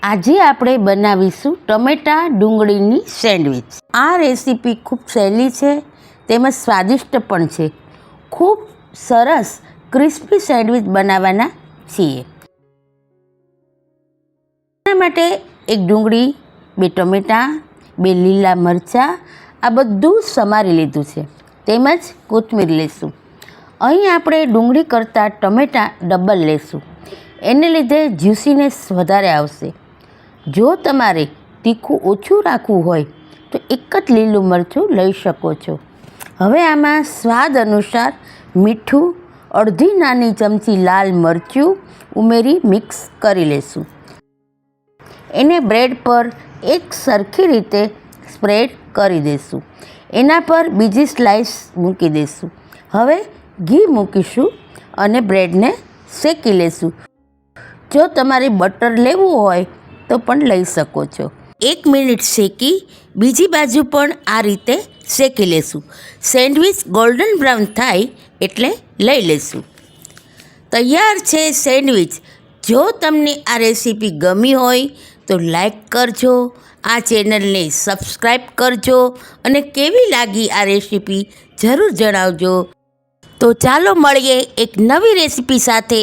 આજે આપણે બનાવીશું ટમેટા ડુંગળીની સેન્ડવિચ। આ રેસીપી ખૂબ સહેલી છે તેમજ સ્વાદિષ્ટ પણ છે। ખૂબ સરસ ક્રિસ્પી સેન્ડવિચ બનાવવાના છીએ। એના માટે એક ડુંગળી, 2 ટમેટાં, 2 લીલા મરચાં આ બધું સમારી લીધું છે તેમજ કોથમીર લેશું। અહીં આપણે ડુંગળી કરતાં ટમેટાં ડબલ લેશું, એને લીધે જ્યુસીનેસ વધારે આવશે। જો તમારે તીખું ઓછું રાખવું હોય તો એક જ લીલું મરચું લઈ શકો છો। હવે આમાં સ્વાદ અનુસાર મીઠું, અડધી નાની ચમચી લાલ મરચું ઉમેરી મિક્સ કરી લેશું। એને બ્રેડ પર એક સરખી રીતે સ્પ્રેડ કરી દઈશું। એના પર બીજી સ્લાઇસ મૂકી દઈશું। હવે ઘી મૂકીશું અને બ્રેડને શેકી લેશું। જો તમારે બટર લેવું હોય તો પણ લઈ શકો છો। 1 મિનિટ શેકી બીજી બાજુ પણ આ રીતે શેકી લેશું। સેન્ડવિચ ગોલ્ડન બ્રાઉન થાય એટલે લઈ લેશું। તૈયાર છે સેન્ડવિચ। જો તમને આ રેસીપી ગમી હોય તો લાઈક કરજો, આ ચેનલને સબસ્ક્રાઈબ કરજો અને કેવી લાગી આ રેસીપી જરૂર જણાવજો। તો ચાલો મળીએ એક નવી રેસીપી સાથે।